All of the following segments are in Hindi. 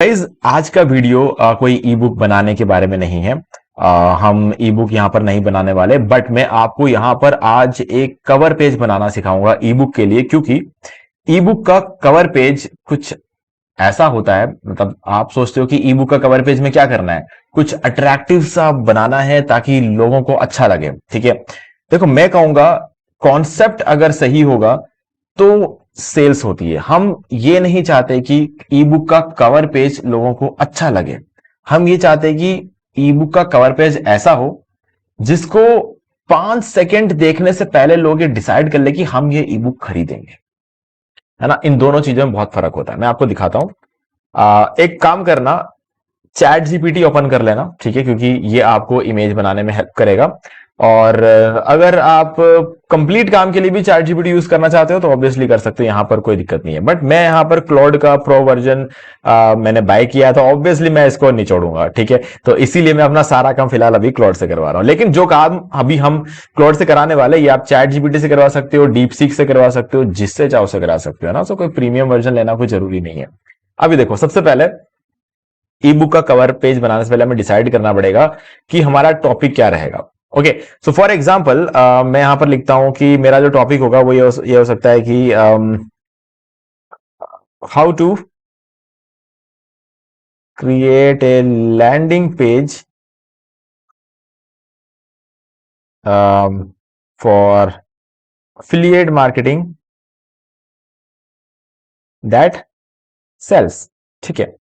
गाइस आज का वीडियो कोई ई बुक बनाने के बारे में नहीं है। हम ई बुक यहां पर नहीं बनाने वाले, बट मैं आपको यहां पर आज एक कवर पेज बनाना सिखाऊंगा ई बुक के लिए, क्योंकि ई बुक का कवर पेज कुछ ऐसा होता है। मतलब आप सोचते हो कि ई बुक का कवर पेज में क्या करना है, कुछ अट्रैक्टिव सा बनाना है ताकि लोगों को अच्छा लगे। ठीक है, देखो मैं कहूंगा कॉन्सेप्ट अगर सही होगा तो सेल्स होती है। हम ये नहीं चाहते कि ई बुक का कवर पेज लोगों को अच्छा लगे, हम ये चाहते हैं कि ई बुक का कवर पेज ऐसा हो जिसको 5 सेकंड देखने से पहले लोग ये डिसाइड कर ले कि हम ये ई बुक खरीदेंगे, है ना। इन दोनों चीजों में बहुत फर्क होता है। मैं आपको दिखाता हूं। एक काम करना, चैट जीपीटी ओपन कर लेना, ठीक है, क्योंकि ये आपको इमेज बनाने में हेल्प करेगा। और अगर आप कंप्लीट काम के लिए भी चैट जीपीटी यूज करना चाहते हो तो ऑब्वियसली कर सकते हो, यहां पर कोई दिक्कत नहीं है। बट मैं यहां पर क्लॉड का प्रो वर्जन मैंने बाय किया था, ऑब्वियसली मैं इसको निचोड़ूंगा, ठीक है। तो इसीलिए मैं अपना सारा काम फिलहाल अभी क्लॉड से करवा रहा हूं। लेकिन जो काम अभी हम क्लॉड से कराने वाले, ये आप चैट जीपीटी से करवा सकते हो, डीप सीक से करवा सकते हो, जिससे चाहो से करा सकते हो ना। तो कोई प्रीमियम वर्जन लेना कोई जरूरी नहीं है। अभी देखो, सबसे पहले ई बुक का कवर पेज बनाने से पहले हमें डिसाइड करना पड़ेगा कि हमारा टॉपिक क्या रहेगा। ओके, सो फॉर एग्जांपल मैं यहां पर लिखता हूं कि मेरा जो टॉपिक होगा वो ये हो सकता है कि how to create a landing page for affiliate marketing that sales. ठीक है,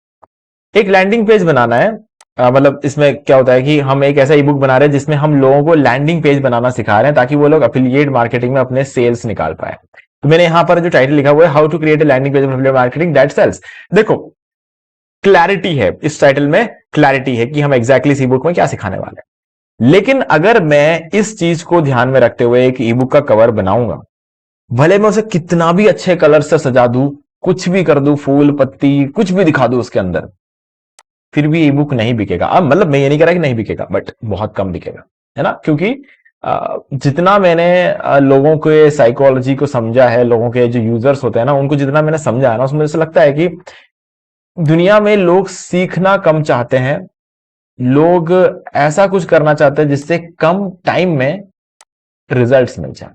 एक लैंडिंग पेज बनाना है। मतलब इसमें क्या होता है कि हम एक ऐसा ई बुक बना रहे हैं जिसमें हम लोगों को लैंडिंग पेज बनाना सिखा रहे हैं ताकि वो लोग अफिलिएट मार्केटिंग में अपने सेल्स निकाल पाए। तो मैंने यहां पर जो टाइटल लिखा हुआ है, how to create a landing page affiliate marketing that sales. देखो, क्लैरिटी है इस टाइटल में, क्लैरिटी है कि हम एग्जैक्टली इस ई बुक में क्या सिखाने वाले हैं। लेकिन अगर मैं इस चीज को ध्यान में रखते हुए एक ई बुक का कवर बनाऊंगा, भले मैं उसे कितना भी अच्छे कलर से सजा दूं, कुछ भी कर दूं, फूल पत्ती कुछ भी दिखा दूं उसके अंदर, फिर भी ई बुक नहीं बिकेगा। अब मतलब मैं ये नहीं कह रहा कि नहीं बिकेगा, बट बहुत कम बिकेगा, है ना। क्योंकि जितना मैंने लोगों के साइकोलॉजी को समझा है, लोगों के जो यूजर्स होते हैं ना, उनको जितना मैंने समझा है ना, उसमें से लगता है कि दुनिया में लोग सीखना कम चाहते हैं। लोग ऐसा कुछ करना चाहते हैं जिससे कम टाइम में रिजल्ट्स मिल जाए।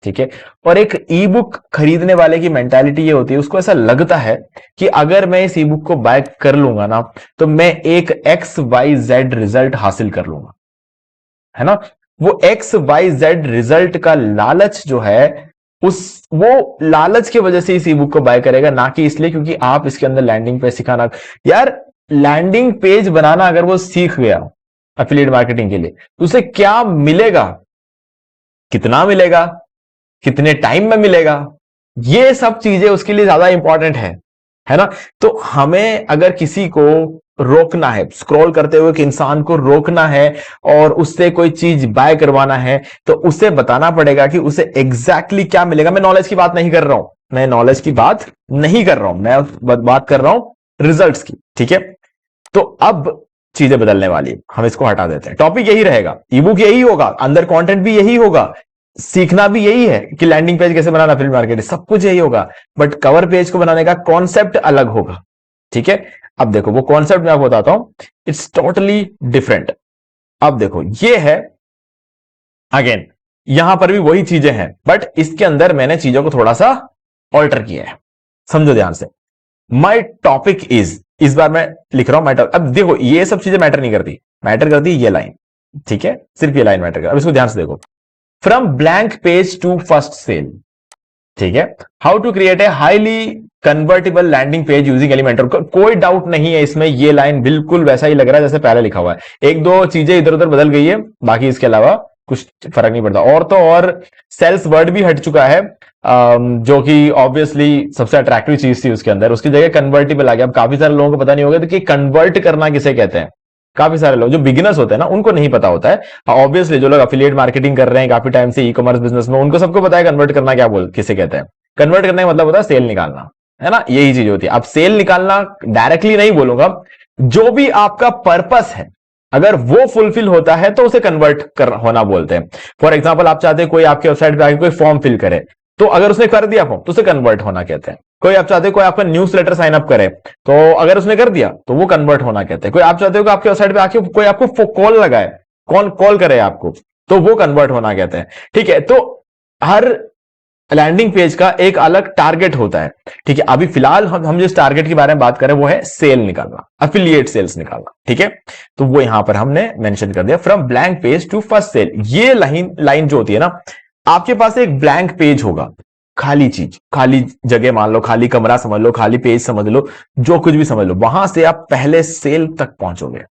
ठीक है, और एक ई बुक खरीदने वाले की मेंटालिटी ये होती है, उसको ऐसा लगता है कि अगर मैं इस ई बुक को बाय कर लूंगा ना, तो मैं एक XYZ रिजल्ट हासिल कर लूंगा, है ना। वो XYZ रिजल्ट का लालच जो है, वो लालच की वजह से इस ई बुक को बाय करेगा, ना कि इसलिए क्योंकि आप इसके अंदर लैंडिंग पेज सिखाना। यार, लैंडिंग पेज बनाना अगर वो सीख गया एफिलिएट मार्केटिंग के लिए, तो उसे क्या मिलेगा, कितना मिलेगा, कितने टाइम में मिलेगा, ये सब चीजें उसके लिए ज्यादा इंपॉर्टेंट है ना। तो हमें अगर किसी को रोकना है, स्क्रॉल करते हुए कि इंसान को रोकना है और उससे कोई चीज बाय करवाना है, तो उसे बताना पड़ेगा कि उसे एग्जैक्टली क्या मिलेगा। मैं नॉलेज की बात नहीं कर रहा हूं, मैं नॉलेज की बात नहीं कर रहा हूं, मैं बात कर रहा हूं रिजल्ट्स की। ठीक है, तो अब चीजें बदलने वाली है, हम इसको हटा देते हैं। टॉपिक यही रहेगा, ई बुक यही होगा, अंदर कंटेंट भी यही होगा, सीखना भी यही है कि लैंडिंग पेज कैसे बनाना, एफिलिएट मार्केटिंग, सब कुछ यही होगा। बट कवर पेज को बनाने का कॉन्सेप्ट अलग होगा। ठीक है, अब देखो वो कॉन्सेप्ट मैं आपको बताता हूं, इट्स टोटली डिफरेंट। अब देखो ये है, अगेन यहां पर भी वही चीजें हैं, बट इसके अंदर मैंने चीजों को थोड़ा सा ऑल्टर किया है। समझो ध्यान से, माई टॉपिक इज, इस बार मैं लिख रहा हूं माई टॉपिक। अब देखो ये सब चीजें मैटर नहीं करती, मैटर करती ये लाइन। ठीक है, सिर्फ ये लाइन मैटर कर। अब इसको ध्यान से देखो, from blank page to first sale. ठीक है, how to create a highly convertible landing page using Elementor. कोई डाउट नहीं है इसमें, ये लाइन बिल्कुल वैसा ही लग रहा है जैसे पहले लिखा हुआ है। एक दो चीजें इधर उधर बदल गई है, बाकी इसके अलावा कुछ फर्क नहीं पड़ता। और तो और सेल्स वर्ड भी हट चुका है, जो कि ऑब्वियसली सबसे अट्रैक्टिव चीज थी उसके अंदर, उसकी जगह कन्वर्टेबल आ गया। अब काफी सारे लोगों को पता नहीं होगा कि कन्वर्ट करना किसे कहते हैं। काफी सारे लोग जो बिगिनर्स होते हैं ना, उनको नहीं पता होता है। ऑब्वियसली जो लोग एफिलिएट मार्केटिंग कर रहे हैं काफी टाइम से, ई कॉमर्स बिजनेस में, उनको सबको पता है कन्वर्ट करना क्या किसे कहते हैं। कन्वर्ट करने का मतलब होता है सेल निकालना, है ना, यही चीज होती है। अब सेल निकालना डायरेक्टली नहीं बोलूंगा, जो भी आपका पर्पस है अगर वो फुलफिल होता है तो उसे कन्वर्ट कर होना बोलते हैं। फॉर एग्जाम्पल, आप चाहते हैं कोई आपके वेबसाइट पे आके कोई फॉर्म फिल करे, तो अगर उसने कर दिया फॉर्म तो उसे कन्वर्ट होना कहते हैं। कोई आप चाहते हो कोई आपका न्यूज लेटर साइन अप करे, तो अगर उसने कर दिया तो वो कन्वर्ट होना कहते हैं। कोई आप चाहते हो कि आपके वेबसाइट पे आके कोई आपको कॉल लगाए, कौन कॉल करे आपको, तो वो कन्वर्ट होना कहते हैं। ठीक है, तो हर लैंडिंग पेज का एक अलग टारगेट होता है। ठीक है, अभी फिलहाल हम जिस टारगेट के बारे में बात करें वो है सेल निकालना, अफिलिएट सेल्स निकालना। ठीक है, तो वो यहां पर हमने मेंशन कर दिया, from blank page to first sale. ये लाइन जो होती है ना, आपके पास एक ब्लैंक पेज होगा, खाली चीज, खाली जगह मान लो, खाली कमरा समझ लो, खाली पेज समझ लो, जो कुछ भी समझ लो, वहां से आप पहले सेल तक पहुंचोगे।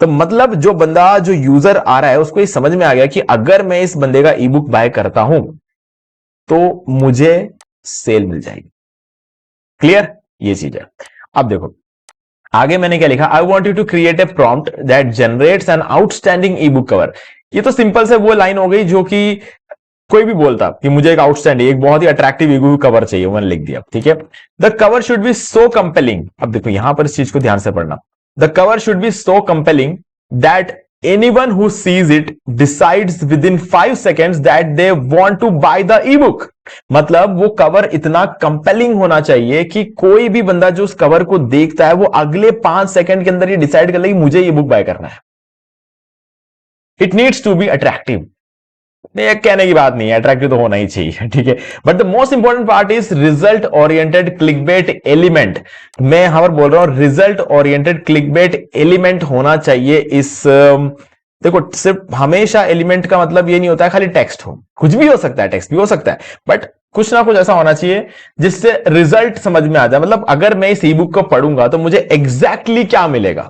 तो मतलब जो बंदा, जो यूजर आ रहा है, उसको ये समझ में आ गया कि अगर मैं इस बंदे का ई बुक बाय करता हूं तो मुझे सेल मिल जाएगी। क्लियर, ये चीज है। अब देखो आगे मैंने क्या लिखा, I want you to create a prompt that generates an outstanding ebook cover. ये तो सिंपल से वो लाइन हो गई जो कि कोई भी बोलता कि मुझे एक आउटस्टैंडिंग, एक बहुत ही अट्रैक्टिव ई बुक कवर चाहिए, मैंने लिख दिया। ठीक है, the cover should be so compelling. अब देखो यहां पर इस चीज को ध्यान से पढ़ना, the cover should be so compelling that anyone who sees it decides within 5 seconds that they want to buy the ebook। मतलब वो कवर इतना कंपेलिंग होना चाहिए कि कोई भी बंदा जो उस कवर को देखता है वो अगले 5 सेकंड के अंदर ये डिसाइड कर ले कि मुझे ये बुक बाय करना है। It needs to be attractive. नहीं, कहने की बात नहीं है, अट्रैक्टिव तो होना ही चाहिए। ठीक है, but the most important part is result oriented clickbait element. मैं यहां पर बोल रहा हूं रिजल्ट ओरिएंटेड क्लिकबेट एलिमेंट होना चाहिए इस देखो सिर्फ हमेशा एलिमेंट का मतलब ये नहीं होता है खाली टेक्स्ट हो, कुछ भी हो सकता है, टेक्स्ट भी हो सकता है, बट कुछ ना कुछ ऐसा होना चाहिए जिससे रिजल्ट समझ में आ जाए। मतलब अगर मैं इस ई बुक को पढ़ूंगा तो मुझे एग्जैक्टली क्या मिलेगा।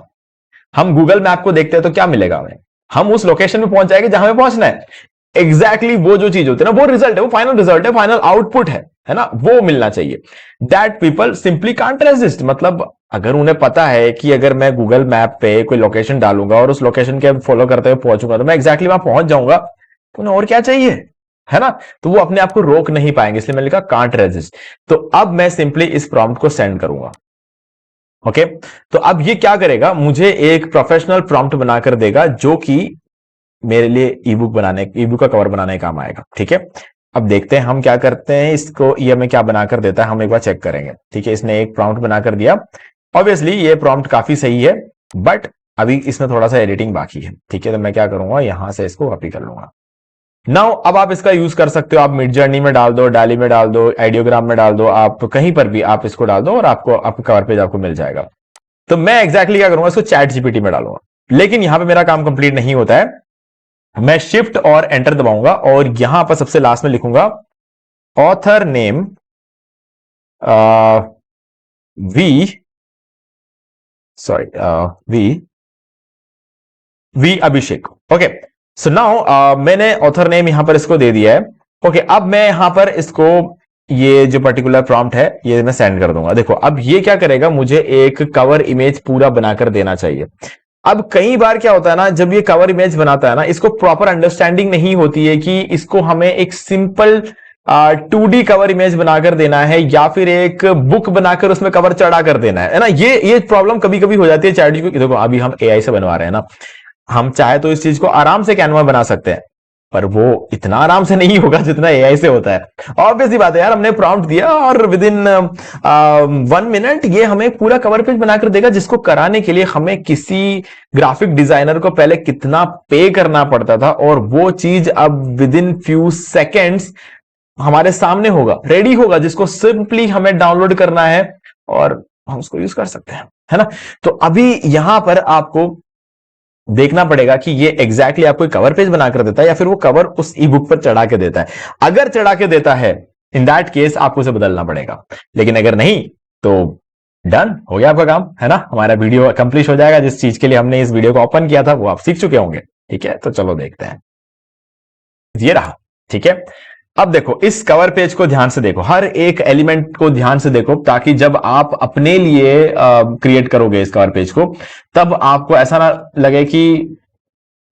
हम गूगल मैप को देखते हैं तो क्या मिलेगा हमें, हम उस लोकेशन में पहुंच जाएंगे जहां हमें पहुंचना है। एग्जैक्टली वो जो चीज होती है ना, वो रिजल्ट है, वो फाइनल रिजल्ट है, फाइनल आउटपुट है ना, वो मिलना चाहिए। That people simply can't resist. मतलब अगर उन्हें पता है कि अगर मैं गूगल मैप पे कोई लोकेशन डालूंगा और उस लोकेशन के फॉलो करते हुए पहुंचूंगा तो मैं एग्जैक्टली वहां पहुंच जाऊंगा, तो उन्हें और क्या चाहिए, है ना। तो वो अपने आप को रोक नहीं पाएंगे, इसलिए मैंने लिखा कांट रेजिस्ट। तो अब मैं सिंपली इस प्रॉम्प्ट को सेंड करूंगा। ओके, तो अब ये क्या करेगा, मुझे एक प्रोफेशनल प्रॉम्प्ट बनाकर देगा जो कि मेरे लिए ई बुक का कवर बनाने का काम आएगा। ठीक है, अब देखते हैं हम क्या करते हैं इसको, ये हमें क्या बनाकर देता है, हम एक बार चेक करेंगे। ठीक है, इसने एक प्रॉम्प्ट बनाकर दिया, ऑब्वियसली ये प्रॉम्प्ट काफी सही है, बट अभी इसमें थोड़ा सा एडिटिंग बाकी है। ठीक है, तो मैं क्या करूंगा, यहां से इसको कॉपी कर लूंगा। नाउ अब आप इसका यूज कर सकते हो, आप मिड जर्नी में डाल दो, डाली में डाल दो, आइडियोग्राम में डाल दो, आप कहीं पर भी आप इसको डाल दो और आपको आपका कवर पेज आपको मिल जाएगा। तो मैं एग्जैक्टली क्या करूंगा, इसको चैट जीपीटी में डालूंगा। लेकिन यहां पे मेरा काम कंप्लीट नहीं होता है, मैं शिफ्ट और एंटर दबाऊंगा और यहां पर सबसे लास्ट में लिखूंगा author name V Abhishek. Okay, so now मैंने ऑथर नेम यहां पर इसको दे दिया है। ओके, अब मैं यहां पर इसको ये जो पर्टिकुलर प्रॉम्प्ट है ये मैं सेंड कर दूंगा। देखो अब ये क्या करेगा, मुझे एक कवर इमेज पूरा बनाकर देना चाहिए। अब कई बार क्या होता है ना, जब ये कवर इमेज बनाता है ना, इसको प्रॉपर अंडरस्टैंडिंग नहीं होती है कि इसको हमें एक सिंपल 2D कवर इमेज बनाकर देना है या फिर एक बुक बनाकर उसमें कवर चढ़ा कर देना है ना। ये प्रॉब्लम कभी कभी हो जाती है चैट जीपीटी। देखो अभी हम एआई से बनवा रहे हैं ना, हम चाहे तो इस चीज को आराम से कैनवा बना सकते हैं, पर वो इतना आराम से नहीं होगा जितना एआई से होता है। ऑब्वियस सी बात है यार, हमने प्रॉम्प्ट दिया और विद इन 1 मिनट ये हमें पूरा कवर पेज बनाकर देगा, जिसको कराने के लिए हमें किसी ग्राफिक डिजाइनर को पहले कितना पे करना पड़ता था, और वो चीज अब विद इन फ्यू सेकेंड्स हमारे सामने होगा, रेडी होगा, जिसको सिंपली हमें डाउनलोड करना है और हम उसको यूज कर सकते हैं, है ना। तो अभी यहां पर आपको देखना पड़ेगा कि ये एग्जैक्टली आपको कवर पेज बनाकर देता है या फिर वो कवर उस ई बुक पर चढ़ा के देता है। अगर चढ़ा के देता है, इन दैट केस आपको उसे बदलना पड़ेगा, लेकिन अगर नहीं तो डन हो गया आपका काम, है ना। हमारा वीडियो कंप्लीट हो जाएगा, जिस चीज के लिए हमने इस वीडियो को ओपन किया था वो आप सीख चुके होंगे। ठीक है, तो चलो देखते हैं, ये रहा। ठीक है, अब देखो इस कवर पेज को ध्यान से देखो, हर एक एलिमेंट को ध्यान से देखो, ताकि जब आप अपने लिए क्रिएट करोगे इस कवर पेज को, तब आपको ऐसा ना लगे कि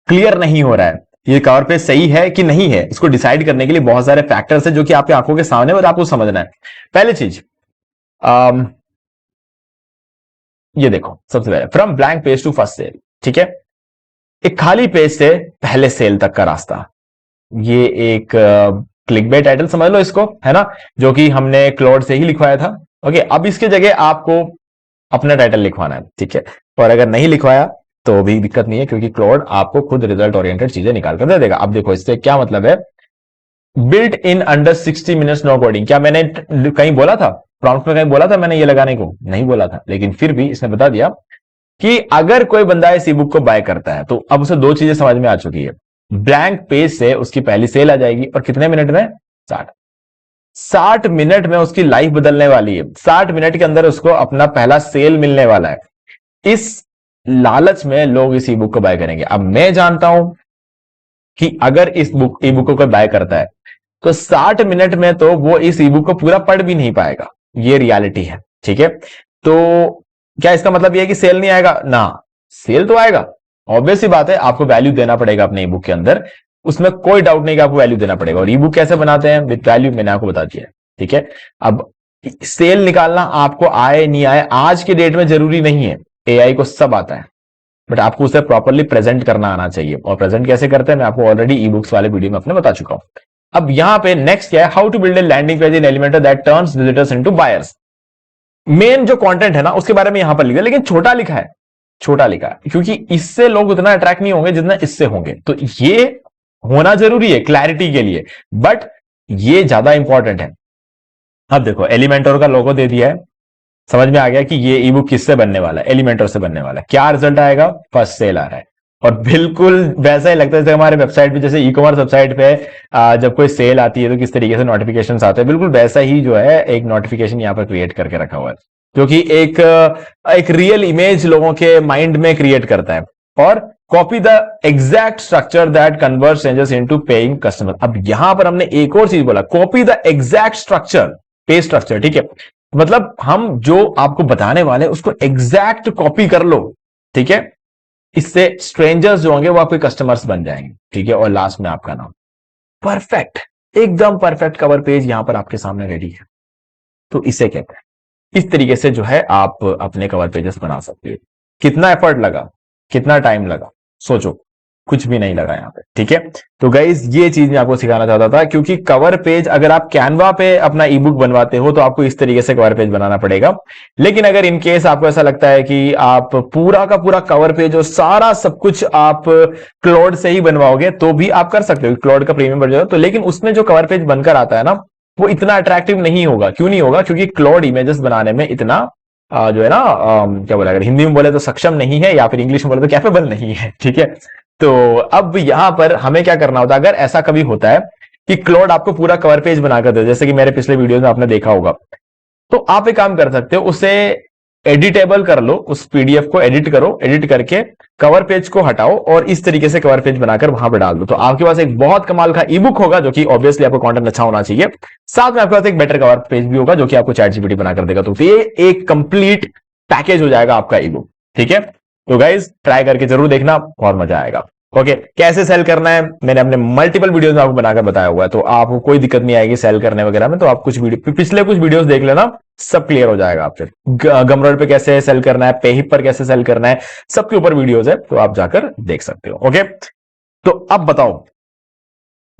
क्लियर नहीं हो रहा है ये कवर पेज सही है कि नहीं है। इसको डिसाइड करने के लिए बहुत सारे फैक्टर्स है जो कि आपकी आंखों के सामने और आपको समझना है। पहली चीज ये देखो, सबसे पहले from blank page to first sale. ठीक है, एक खाली पेज से पहले सेल तक का रास्ता, ये एक क्लिकबेट टाइटल समझ लो इसको, है ना, जो कि हमने क्लॉड से ही लिखवाया था। ओके, अब इसके जगह आपको अपना टाइटल लिखवाना है, ठीक है। और अगर नहीं लिखवाया तो भी दिक्कत नहीं है, क्योंकि क्लॉड आपको खुद रिजल्ट ओरिएंटेड चीजें निकाल कर दे देगा। अब देखो इससे क्या मतलब है, built in under 60 minutes no coding. क्या मैंने कहीं बोला था, प्रॉम्प्ट में कहीं बोला था मैंने ये लगाने को? नहीं बोला था, लेकिन फिर भी इसने बता दिया कि अगर कोई बंदा इस ई बुक को बाय करता है तो अब उसे दो चीजें समझ में आ चुकी है। ब्लैंक पेज से उसकी पहली सेल आ जाएगी, और कितने मिनट में? 60 मिनट में उसकी लाइफ बदलने वाली है। 60 मिनट के अंदर उसको अपना पहला सेल मिलने वाला है। इस लालच में लोग इस ई बुक को बाय करेंगे। अब मैं जानता हूं कि अगर इस बुक ई बुक को कोई बाय करता है तो 60 मिनट में तो वो इस ई बुक को पूरा पढ़ भी नहीं पाएगा। ये रियलिटी है, ठीक है। तो क्या इसका मतलब ये है कि सेल नहीं आएगा? ना, सेल तो आएगा, ऑब्वियस सी बात है। आपको वैल्यू देना पड़ेगा अपने ई बुक के अंदर, उसमें कोई डाउट नहीं कि आपको वैल्यू देना पड़ेगा। और ई बुक कैसे बनाते हैं? विद वैल्यू, मैंने आपको बता दिया है, ठीक है। अब सेल निकालना आपको आए नहीं आए आज के डेट में जरूरी नहीं है, एआई को सब आता है, बट आपको उसे प्रॉपरली प्रेजेंट करना आना चाहिए। और प्रेजेंट कैसे करते हैं मैं आपको ऑलरेडी ई बुक्स वाले वीडियो में अपने बता चुका हूं। अब यहां पे नेक्स्ट क्या है, how to build a landing page in Elementor that turns visitors into buyers. Main जो कंटेंट है ना उसके बारे में यहां पर लिखा है, लेकिन छोटा लिखा है, छोटा लिखा है, क्योंकि इससे लोग उतना अट्रैक्ट नहीं होंगे जितना इससे होंगे। तो ये होना जरूरी है क्लैरिटी के लिए, बट ये ज्यादा इंपॉर्टेंट है। अब देखो एलिमेंटर का लोगो दे दिया है, समझ में आ गया कि ये ई बुक किससे बनने वाला है? एलिमेंटर से बनने वाला है। क्या रिजल्ट आएगा? फर्स्ट सेल आ रहा है। और बिल्कुल वैसा ही लगता है जैसे हमारे वेबसाइट पे, जैसे ई कॉमर्स वेबसाइट पे जब कोई सेल आती है तो किस तरीके से नोटिफिकेशंस आते हैं, बिल्कुल वैसा ही जो है एक नोटिफिकेशन यहाँ पर क्रिएट करके रखा हुआ है, क्योंकि एक रियल इमेज लोगों के माइंड में क्रिएट करता है। और copy the exact structure that convert strangers into paying customer. अब यहां पर हमने एक और चीज बोला, कॉपी द एग्जैक्ट स्ट्रक्चर, पे स्ट्रक्चर, ठीक है। मतलब हम जो आपको बताने वाले उसको एग्जैक्ट कॉपी कर लो, ठीक है। इससे स्ट्रेंजर्स जो होंगे वो आपके कस्टमर्स बन जाएंगे, ठीक है। और लास्ट में आपका नाम। परफेक्ट, एकदम परफेक्ट कवर पेज यहां पर आपके सामने रेडी है। तो इसे कहते हैं, इस तरीके से जो है आप अपने कवर पेजेस बना सकते हैं। कितना एफर्ट लगा, कितना टाइम लगा, सोचो, कुछ भी नहीं लगा यहां पे, ठीक है। तो गाइज ये चीज मैं आपको सिखाना चाहता था, क्योंकि कवर पेज अगर आप कैनवा पे अपना ई बुक बनवाते हो तो आपको इस तरीके से कवर पेज बनाना पड़ेगा। लेकिन अगर इन केस आपको ऐसा लगता है कि आप पूरा का पूरा कवर पेज और सारा सब कुछ आप क्लॉड से ही बनवाओगे तो भी आप कर सकते हो, क्लॉड का प्रीमियम वर्जन तो। लेकिन उसमें जो कवर पेज बनकर आता है ना वो इतना अट्रैक्टिव नहीं होगा। क्यों नहीं होगा? क्योंकि क्लॉड इमेजेस बनाने में इतना जो है ना क्या बोला, अगर हिंदी में बोले तो सक्षम नहीं है, या फिर इंग्लिश में बोले तो कैपेबल नहीं है, ठीक है। तो अब यहां पर हमें क्या करना होता है, अगर ऐसा कभी होता है कि क्लॉड आपको पूरा कवर पेज बनाकर दे, जैसे कि मेरे पिछले वीडियो में आपने देखा होगा, तो आप एक काम कर सकते हो, उसे एडिटेबल कर लो, उस पीडीएफ को एडिट करो, एडिट करके कवर पेज को हटाओ और इस तरीके से कवर पेज बनाकर वहां पर डाल दो। तो आपके पास एक बहुत कमाल का ई बुक होगा, जो कि ऑब्वियसली आपको कंटेंट अच्छा होना चाहिए। साथ में आपके पास एक बेटर कवर पेज भी होगा जो कि आपको चैट जीपीटी बनाकर देगा। तो ये एक कंप्लीट पैकेज हो जाएगा आपका ई बुक, ठीक है। तो गाइज ट्राई करके जरूर देखना, बहुत मजा आएगा। ओके, कैसे सेल करना है मैंने अपने मल्टीपल वीडियोस में आपको बनाकर बताया हुआ है, तो आपको कोई दिक्कत नहीं आएगी सेल करने वगैरह में। तो आप कुछ वीडियो पिछले कुछ वीडियोस देख लेना, सब क्लियर हो जाएगा आप फिर। गमरोड पे कैसे सेल करना है, पेहिप पर कैसे सेल करना है, सबके ऊपर वीडियोस है, तो आप जाकर देख सकते हो। ओके, तो अब बताओ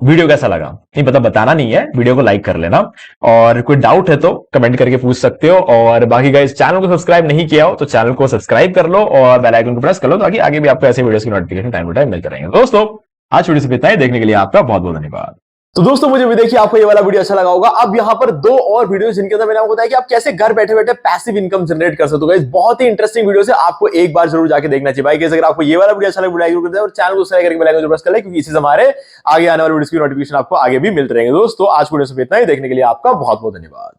वीडियो कैसा लगा? नहीं पता, बताना नहीं है, वीडियो को लाइक कर लेना, और कोई डाउट है तो कमेंट करके पूछ सकते हो। और बाकी गाइस चैनल को सब्सक्राइब नहीं किया हो तो चैनल को सब्सक्राइब कर लो और बेल आइकन को प्रेस कर लो, ताकि आगे भी आपको ऐसे वीडियोस की नोटिफिकेशन टाइम टू टाइम मिलते रहेंगे। दोस्तों आज वीडियो से इतना ही, देखने के लिए आपका बहुत बहुत धन्यवाद। तो दोस्तों मुझे भी देखिए आपको ये वाला वीडियो अच्छा लगा होगा। अब यहाँ पर दो और वीडियो जिनके अंदर मैंने आपको बताया कि आप कैसे घर बैठे बैठे पैसिव इनकम जनरेट कर सकते हो। गाइस बहुत ही इंटरेस्टिंग वीडियो है, आपको एक बार जरूर जाके देखना चाहिए। भाई अगर आपको ये वाला वीडियो अच्छा लगा वीडियो कर और चैनल को सब्सक्राइब करके बेल आइकन प्रेस कर ले, क्योंकि इसी से हमारे आगे आने वाले वीडियोस की नोटिफिकेशन आपको आगे भी मिलते रहेंगे। दोस्तों आज वीडियो से इतना ही, देखने के लिए आपका बहुत बहुत धन्यवाद।